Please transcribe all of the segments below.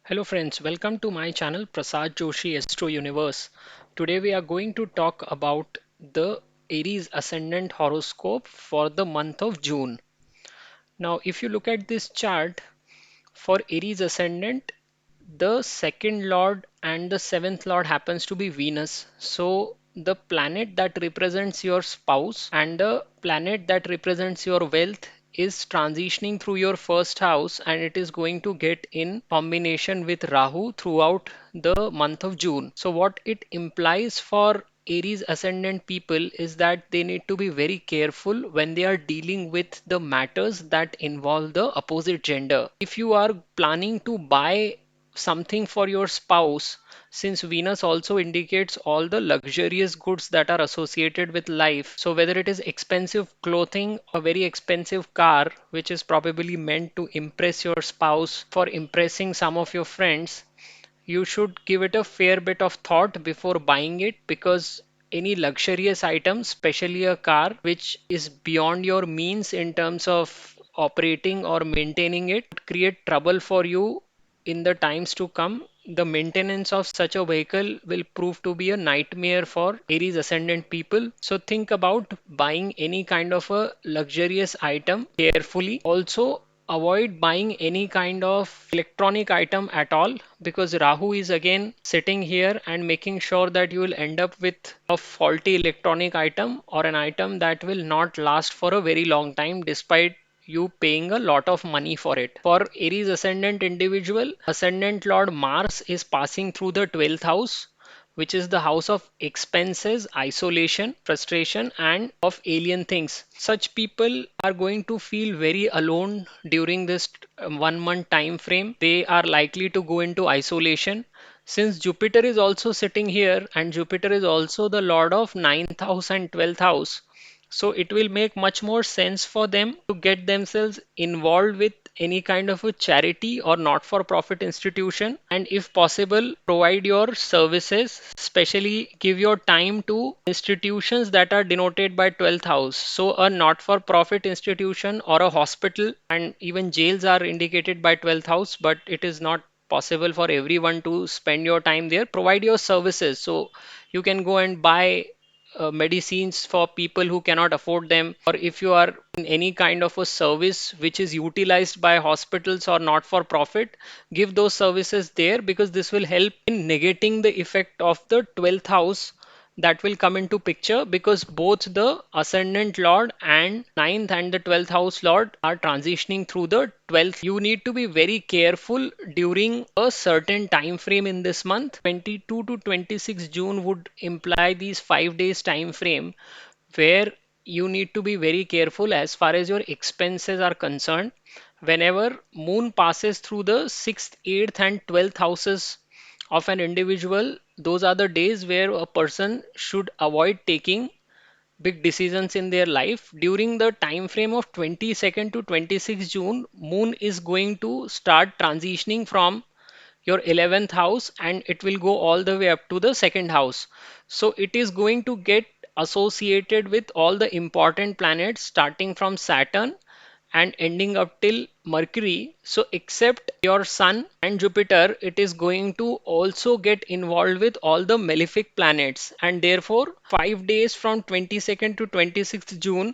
Hello friends, welcome to my channel Prasad Joshi Astro Universe. Today we are going to talk about the Aries Ascendant horoscope for the month of June. Now if you look at this chart for Aries Ascendant, the second lord and the seventh lord happens to be Venus. So the planet that represents your spouse and the planet that represents your wealth is transitioning through your first house, and it is going to get in combination with Rahu throughout the month of June. So what it implies for Aries ascendant people is that they need to be very careful when they are dealing with the matters that involve the opposite gender. If you are planning to buy something for your spouse, since Venus also indicates all the luxurious goods that are associated with life. So, whether it is expensive clothing or very expensive car, which is probably meant to impress your spouse for impressing some of your friends, you should give it a fair bit of thought before buying it, because any luxurious item, especially a car, which is beyond your means in terms of operating or maintaining it, could create trouble for you in the times to come. The maintenance of such a vehicle will prove to be a nightmare for Aries ascendant people. So think about buying any kind of a luxurious item carefully. Also, avoid buying any kind of electronic item at all, because Rahu is again sitting here and making sure that you will end up with a faulty electronic item or an item that will not last for a very long time despite you paying a lot of money for it. For Aries ascendant individual, ascendant Lord Mars is passing through the 12th house, which is the house of expenses, isolation, frustration, and of alien things. Such people are going to feel very alone during this 1 month time frame. They are likely to go into isolation. Since Jupiter is also sitting here, and Jupiter is also the lord of 9th house and 12th house, so it will make much more sense for them to get themselves involved with any kind of a charity or not for profit institution, and if possible provide your services, especially give your time to institutions that are denoted by 12th house. So a not for profit institution or a hospital, and even jails are indicated by 12th house, but it is not possible for everyone to spend your time there. Provide your services, so you can go and buy medicines for people who cannot afford them, or if you are in any kind of a service which is utilized by hospitals or not for profit, give those services there, because this will help in negating the effect of the 12th house that will come into picture, because both the ascendant lord and ninth and the 12th house lord are transitioning through the 12th. You need to be very careful during a certain time frame in this month. 22 to 26 June would imply these 5 days time frame where you need to be very careful as far as your expenses are concerned. Whenever moon passes through the 6th, 8th and 12th houses of an individual, those are the days where a person should avoid taking big decisions in their life. During the time frame of 22nd to 26 June, moon is going to start transitioning from your 11th house, and it will go all the way up to the second house. So it is going to get associated with all the important planets starting from Saturn and ending up till Mercury. So except your Sun and Jupiter, it is going to also get involved with all the malefic planets, and therefore 5 days from 22nd to 26th June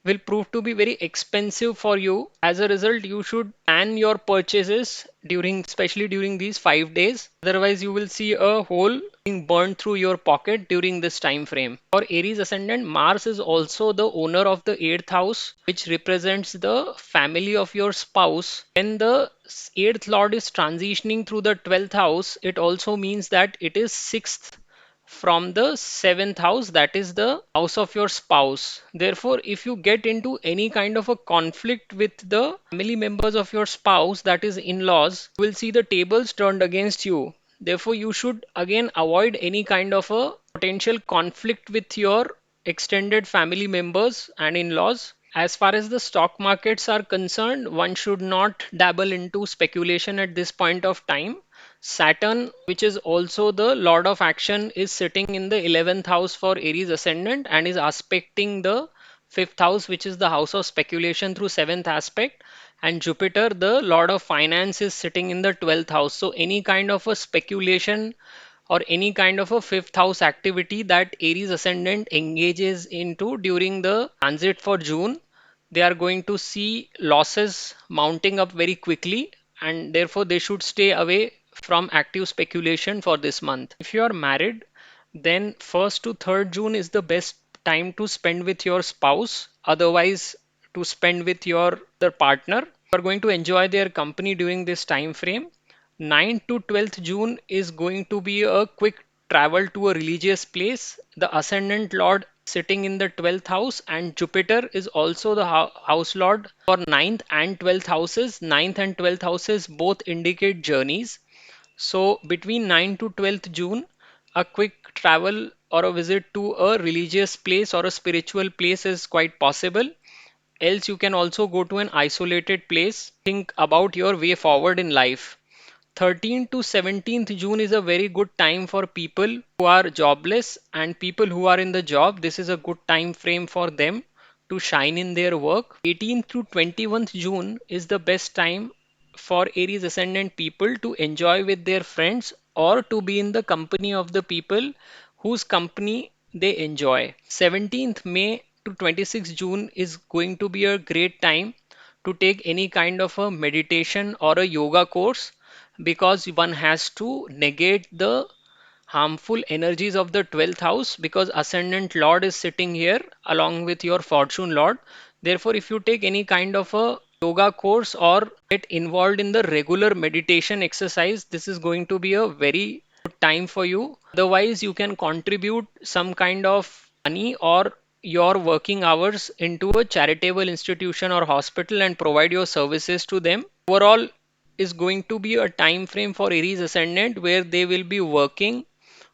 will prove to be very expensive for you. As a result, you should plan your purchases during, especially during these 5 days. Otherwise, you will see a hole being burned through your pocket during this time frame. For Aries ascendant, Mars is also the owner of the 8th house, which represents the family of your spouse. When the 8th lord is transitioning through the 12th house, it also means that it is 6th from the seventh house, that is the house of your spouse. Therefore, if you get into any kind of a conflict with the family members of your spouse, that is in-laws, you will see the tables turned against you. Therefore, you should again avoid any kind of a potential conflict with your extended family members and in-laws. As far as the stock markets are concerned, one should not dabble into speculation at this point of time. Saturn, which is also the Lord of Action, is sitting in the 11th house for Aries ascendant and is aspecting the 5th house, which is the house of speculation through 7th aspect. and Jupiter, the Lord of Finance, is sitting in the 12th house. So, any kind of a speculation or any kind of a fifth house activity that Aries ascendant engages into during the transit for June, they are going to see losses mounting up very quickly, and therefore they should stay away from active speculation for this month. If you are married, then 1st to 3rd June is the best time to spend with your spouse, otherwise to spend with your other partner. You are going to enjoy their company during this time frame. 9th to 12th June is going to be a quick travel to a religious place. The ascendant lord sitting in the 12th house, and Jupiter is also the house lord for 9th and 12th houses. 9th and 12th houses both indicate journeys. So between 9 to 12th June, a quick travel or a visit to a religious place or a spiritual place is quite possible. Else, you can also go to an isolated place. Think about your way forward in life. 13th to 17th June is a very good time for people who are jobless and people who are in the job. This is a good time frame for them to shine in their work. 18th to 21st June is the best time for Aries ascendant people to enjoy with their friends or to be in the company of the people whose company they enjoy. 17th May to 26th June is going to be a great time to take any kind of a meditation or a yoga course, because one has to negate the harmful energies of the 12th house, because ascendant lord is sitting here along with your fortune lord. Therefore, if you take any kind of a yoga course or get involved in the regular meditation exercise, this is going to be a very good time for you. Otherwise, you can contribute some kind of money or your working hours into a charitable institution or hospital and provide your services to them. Overall, is going to be a time frame for Aries ascendant where they will be working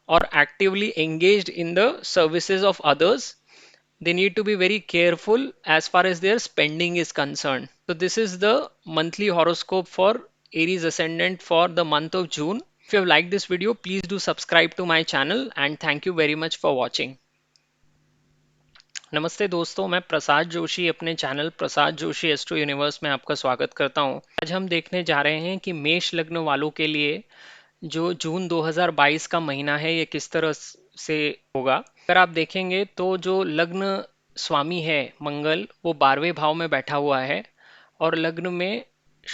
or actively engaged in the services of others. They need to be very careful as far as their spending is concerned. So this is the monthly horoscope for Aries ascendant for the month of June. If you have liked this video, please do subscribe to my channel, and thank you very much for watching. नमस्ते दोस्तों, मैं प्रसाद जोशी अपने channel Prasad Joshi astro universe में आपका स्वागत करता हूं। आज हम देखने जा रहे हैं कि मेष लग्न वालों के लिए जो जून 2022 का महीना है ये किस तरह से होगा। अगर आप देखेंगे तो जो लग्न स्वामी है मंगल, वो 12वें भाव में बैठा हुआ है और लग्न में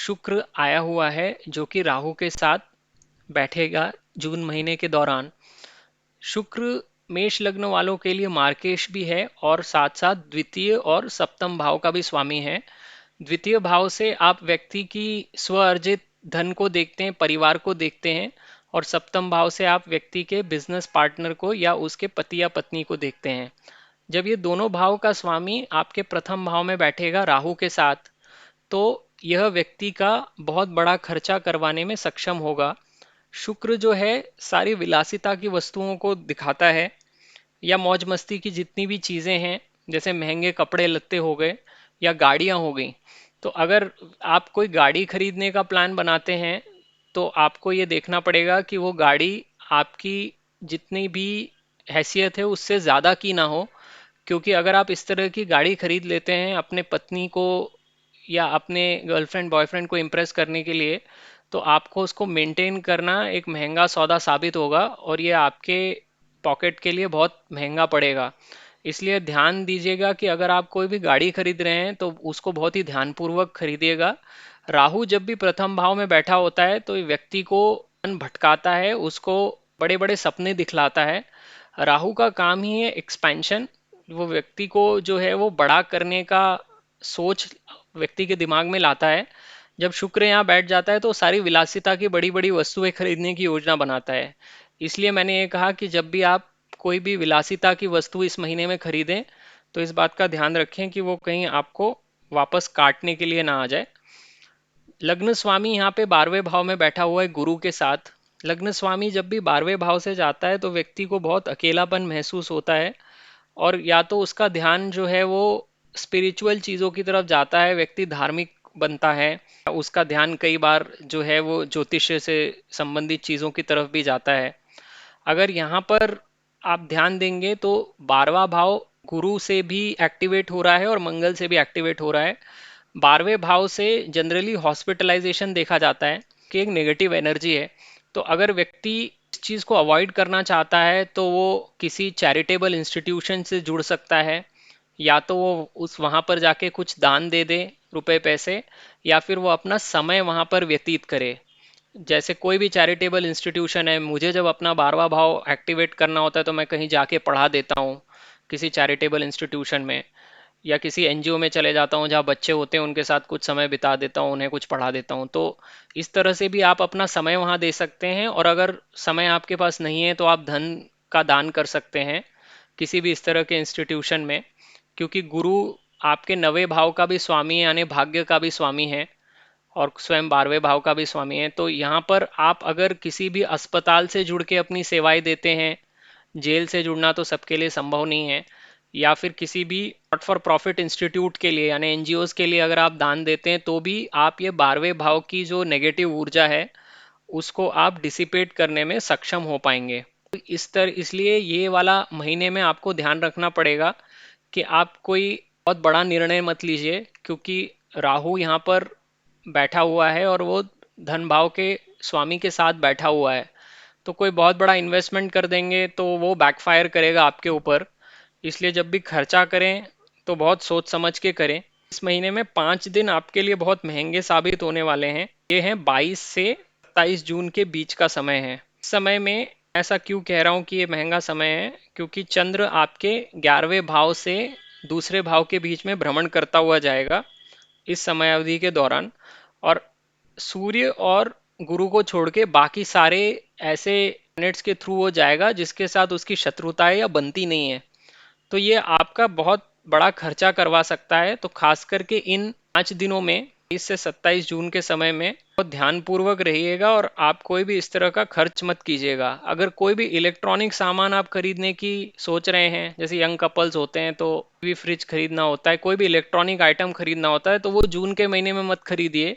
शुक्र आया हुआ है जो कि राहु के साथ बैठेगा जून महीने के दौरान। शुक्र मेष लग्न वालों के लिए मार्केश भी है और साथ साथ द्वितीय और सप्तम भाव का भी स्वामी है। द्वितीय भाव से आप व्यक्ति की स्व अर्जित धन को देखते हैं, परिवार को देखते हैं, और सप्तम भाव से आप व्यक्ति के बिजनेस पार्टनर को या उसके पति या पत्नी को देखते हैं। जब ये दोनों भाव का स्वामी आपके प्रथम भाव में बैठेगा राहु के साथ, तो यह व्यक्ति का बहुत बड़ा खर्चा करवाने में सक्षम होगा। शुक्र जो है सारी विलासिता की वस्तुओं को दिखाता है, या मौज मस्ती की जितनी भी चीज़ें हैं, जैसे महंगे कपड़े लत्ते हो गए या गाड़ियां हो गई। तो अगर आप कोई गाड़ी खरीदने का प्लान बनाते हैं तो आपको ये देखना पड़ेगा कि वो गाड़ी आपकी जितनी भी हैसियत है उससे ज़्यादा की ना हो, क्योंकि अगर आप इस तरह की गाड़ी खरीद लेते हैं अपने पत्नी को या अपने गर्लफ्रेंड बॉयफ्रेंड को इम्प्रेस करने के लिए, तो आपको उसको मेंटेन करना एक महंगा सौदा साबित होगा और ये आपके पॉकेट के लिए बहुत महंगा पड़ेगा। इसलिए ध्यान दीजिएगा कि अगर आप कोई भी गाड़ी खरीद रहे हैं तो उसको बहुत ही ध्यानपूर्वक खरीदिएगा। राहु जब भी प्रथम भाव में बैठा होता है तो ये व्यक्ति को मन भटकाता है, उसको बड़े बड़े सपने दिखलाता है। राहु का काम ही है एक्सपेंशन, वो व्यक्ति को जो है वो बड़ा करने का सोच व्यक्ति के दिमाग में लाता है। जब शुक्र यहाँ बैठ जाता है तो सारी विलासिता की बड़ी बड़ी वस्तुएं खरीदने की योजना बनाता है। इसलिए मैंने ये कहा कि जब भी आप कोई भी विलासिता की वस्तु इस महीने में खरीदें तो इस बात का ध्यान रखें कि वो कहीं आपको वापस काटने के लिए ना आ जाए। लग्न स्वामी यहाँ पे 12वें भाव में बैठा हुआ है गुरु के साथ। लग्न स्वामी जब भी 12वें भाव से जाता है तो व्यक्ति को बहुत अकेलापन महसूस होता है, और या तो उसका ध्यान जो है वो स्पिरिचुअल चीज़ों की तरफ जाता है, व्यक्ति धार्मिक बनता है, उसका ध्यान कई बार जो है वो ज्योतिष से संबंधित चीज़ों की तरफ भी जाता है। अगर यहाँ पर आप ध्यान देंगे तो 12वां भाव गुरु से भी एक्टिवेट हो रहा है और मंगल से भी एक्टिवेट हो रहा है। 12वें भाव से जनरली हॉस्पिटलाइजेशन देखा जाता है कि एक नेगेटिव एनर्जी है। तो अगर व्यक्ति इस चीज़ को अवॉइड करना चाहता है तो वो किसी चैरिटेबल इंस्टीट्यूशन से जुड़ सकता है, या तो वो उस वहाँ पर जाके कुछ दान दे दे, रुपए पैसे, या फिर वो अपना समय वहाँ पर व्यतीत करे। जैसे कोई भी चैरिटेबल इंस्टीट्यूशन है, मुझे जब अपना 12वां भाव एक्टिवेट करना होता है तो मैं कहीं जाके पढ़ा देता हूँ किसी चैरिटेबल इंस्टीट्यूशन में, या किसी एनजीओ में चले जाता हूँ जहाँ बच्चे होते हैं, उनके साथ कुछ समय बिता देता हूँ, उन्हें कुछ पढ़ा देता हूँ। तो इस तरह से भी आप अपना समय वहाँ दे सकते हैं। और अगर समय आपके पास नहीं है तो आप धन का दान कर सकते हैं किसी भी इस तरह के इंस्टीट्यूशन में, क्योंकि गुरु आपके 9वें भाव का भी स्वामी है, यानी भाग्य का भी स्वामी है, और स्वयं 12वें भाव का भी स्वामी है। तो यहाँ पर आप अगर किसी भी अस्पताल से जुड़ के अपनी सेवाएं देते हैं, जेल से जुड़ना तो सबके लिए संभव नहीं है, या फिर किसी भी नॉट फॉर प्रॉफिट इंस्टीट्यूट के लिए यानी एनजीओज के लिए अगर आप दान देते हैं, तो भी आप ये 12वें भाव की जो नेगेटिव ऊर्जा है उसको आप डिसिपेट करने में सक्षम हो पाएंगे। तो इसलिए ये वाला महीने में आपको ध्यान रखना पड़ेगा कि आप कोई बहुत बड़ा निर्णय मत लीजिए, क्योंकि राहु यहाँ पर बैठा हुआ है और वो धन भाव के स्वामी के साथ बैठा हुआ है। तो कोई बहुत बड़ा इन्वेस्टमेंट कर देंगे तो वो बैकफायर करेगा आपके ऊपर। इसलिए जब भी खर्चा करें तो बहुत सोच समझ के करें। इस महीने में 5 दिन आपके लिए बहुत महंगे साबित होने वाले हैं। ये हैं 22 से 27 जून के बीच का समय है। इस समय में ऐसा क्यों कह रहा हूँ कि ये महंगा समय है, क्योंकि चंद्र आपके 11वें भाव से दूसरे भाव के बीच में भ्रमण करता हुआ जाएगा इस समय अवधि के दौरान। और सूर्य और गुरु को छोड़ के बाकी सारे ऐसे प्लैनेट्स के थ्रू वो जाएगा जिसके साथ उसकी शत्रुता है या बनती नहीं है। तो ये आपका बहुत बड़ा खर्चा करवा सकता है। तो खास करके इन 5 दिनों में 20 से 27 जून के समय में बहुत ध्यानपूर्वक रहिएगा और आप कोई भी इस तरह का खर्च मत कीजिएगा। अगर कोई भी इलेक्ट्रॉनिक सामान आप खरीदने की सोच रहे हैं, जैसे यंग कपल्स होते हैं तो भी फ्रिज खरीदना होता है, कोई भी इलेक्ट्रॉनिक आइटम खरीदना होता है, तो वो जून के महीने में मत खरीदिए,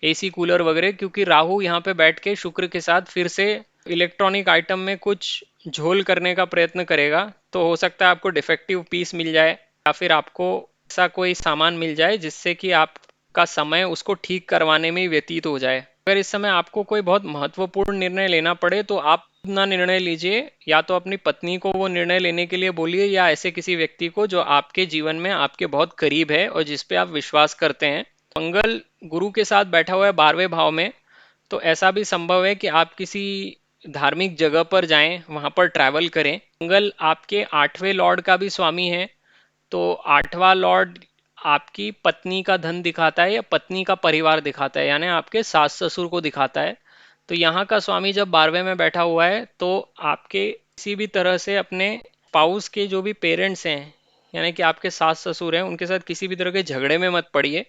एसी कूलर वगैरह, क्योंकि राहु यहाँ पे बैठ के शुक्र के साथ फिर से इलेक्ट्रॉनिक आइटम में कुछ झोल करने का प्रयत्न करेगा। तो हो सकता है आपको डिफेक्टिव पीस मिल जाए, या फिर आपको ऐसा कोई सामान मिल जाए जिससे कि आपका समय उसको ठीक करवाने में ही व्यतीत हो जाए। अगर इस समय आपको कोई बहुत महत्वपूर्ण निर्णय लेना पड़े तो आप ना निर्णय लीजिए, या तो अपनी पत्नी को वो निर्णय लेने के लिए बोलिए, या ऐसे किसी व्यक्ति को जो आपके जीवन में आपके बहुत करीब है और जिस पे आप विश्वास करते हैं। मंगल गुरु के साथ बैठा हुआ है 12वें भाव में, तो ऐसा भी संभव है कि आप किसी धार्मिक जगह पर जाएं, वहां पर ट्रैवल करें। मंगल आपके 8वें लॉर्ड का भी स्वामी है। तो 8वां लॉर्ड आपकी पत्नी का धन दिखाता है या पत्नी का परिवार दिखाता है, यानी आपके सास ससुर को दिखाता है। तो यहाँ का स्वामी जब 12वें में बैठा हुआ है तो आपके किसी भी तरह से अपने स्पाउस के जो भी पेरेंट्स हैं, यानी कि आपके सास ससुर हैं, उनके साथ किसी भी तरह के झगड़े में मत पड़िए,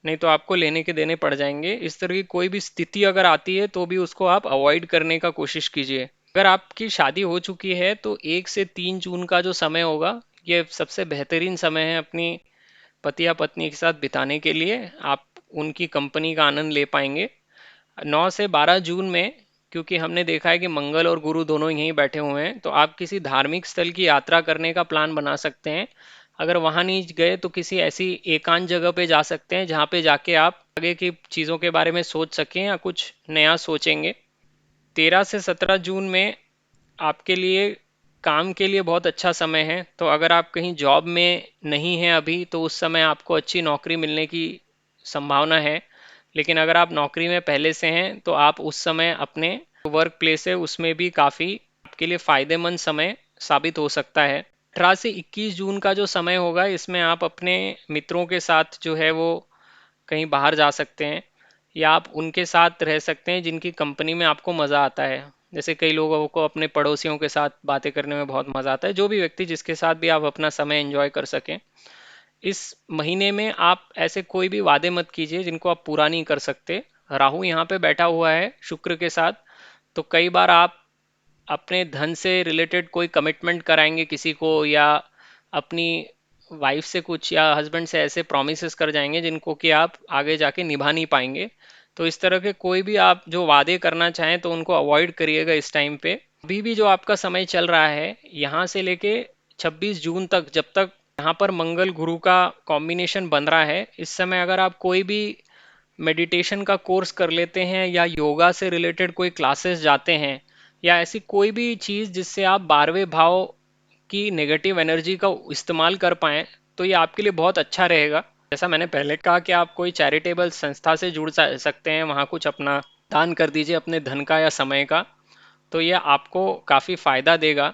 नहीं तो आपको लेने के देने पड़ जाएंगे। इस तरह की कोई भी स्थिति अगर आती है तो भी उसको आप अवॉइड करने का कोशिश कीजिए। अगर आपकी शादी हो चुकी है तो 1 से 3 जून का जो समय होगा ये सबसे बेहतरीन समय है अपनी पति या पत्नी के साथ बिताने के लिए। आप उनकी कंपनी का आनंद ले पाएंगे। 9 से 12 जून में, क्योंकि हमने देखा है कि मंगल और गुरु दोनों यहीं बैठे हुए हैं, तो आप किसी धार्मिक स्थल की यात्रा करने का प्लान बना सकते हैं। अगर वहां नहीं गए तो किसी ऐसी एकांत जगह पे जा सकते हैं जहाँ पे जाके आप आगे की चीज़ों के बारे में सोच सकें या कुछ नया सोचेंगे। 13 से 17 जून में आपके लिए काम के लिए बहुत अच्छा समय है। तो अगर आप कहीं जॉब में नहीं हैं अभी तो उस समय आपको अच्छी नौकरी मिलने की संभावना है। लेकिन अगर आप नौकरी में पहले से हैं तो आप उस समय अपने वर्क प्लेस है उसमें भी काफ़ी आपके लिए फायदेमंद समय साबित हो सकता है। 18 से 21 जून का जो समय होगा इसमें आप अपने मित्रों के साथ जो है वो कहीं बाहर जा सकते हैं, या आप उनके साथ रह सकते हैं जिनकी कंपनी में आपको मज़ा आता है। जैसे कई लोगों को अपने पड़ोसियों के साथ बातें करने में बहुत मज़ा आता है, जो भी व्यक्ति जिसके साथ भी आप अपना समय एंजॉय कर सकें। इस महीने में आप ऐसे कोई भी वादे मत कीजिए जिनको आप पूरा नहीं कर सकते। राहु यहाँ पे बैठा हुआ है शुक्र के साथ, तो कई बार आप अपने धन से रिलेटेड कोई कमिटमेंट कराएंगे किसी को, या अपनी वाइफ से कुछ या हस्बैंड से ऐसे प्रोमिसेस कर जाएंगे जिनको कि आप आगे जाके निभा नहीं पाएंगे। तो इस तरह के कोई भी आप जो वादे करना चाहें तो उनको अवॉइड करिएगा इस टाइम पे। अभी भी जो आपका समय चल रहा है यहाँ से लेके 26 जून तक, जब तक यहाँ पर मंगल गुरु का कॉम्बिनेशन बन रहा है। इस समय अगर आप कोई भी मेडिटेशन का कोर्स कर लेते हैं या योगा से रिलेटेड कोई क्लासेस जाते हैं या ऐसी कोई भी चीज़ जिससे आप 12वें भाव की नेगेटिव एनर्जी का इस्तेमाल कर पाएं, तो ये आपके लिए बहुत अच्छा रहेगा। जैसा मैंने पहले कहा कि आप कोई चैरिटेबल संस्था से जुड़ सकते हैं, वहाँ कुछ अपना दान कर दीजिए अपने धन का या समय का, तो ये आपको काफ़ी फायदा देगा।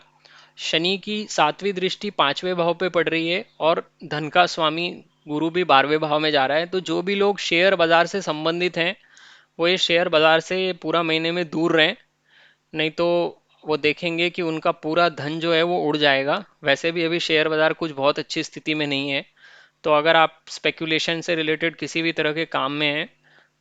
शनि की 7वीं दृष्टि 5वें भाव पे पड़ रही है और धन का स्वामी गुरु भी 12वें भाव में जा रहा है। तो जो भी लोग शेयर बाजार से संबंधित हैं वो ये शेयर बाजार से पूरा महीने में दूर रहें, नहीं तो वो देखेंगे कि उनका पूरा धन जो है वो उड़ जाएगा। वैसे भी अभी शेयर बाजार कुछ बहुत अच्छी स्थिति में नहीं है। तो अगर आप स्पेकुलेशन से रिलेटेड किसी भी तरह के काम में हैं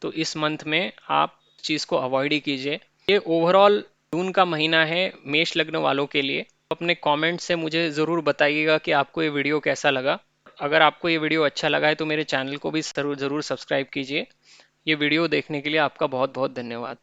तो इस मंथ में आप चीज़ को अवॉइड ही कीजिए। ये ओवरऑल जून का महीना है मेष लग्न वालों के लिए। अपने कमेंट से मुझे ज़रूर बताइएगा कि आपको ये वीडियो कैसा लगा। अगर आपको ये वीडियो अच्छा लगा है तो मेरे चैनल को भी ज़रूर ज़रूर सब्सक्राइब कीजिए। ये वीडियो देखने के लिए आपका बहुत बहुत धन्यवाद।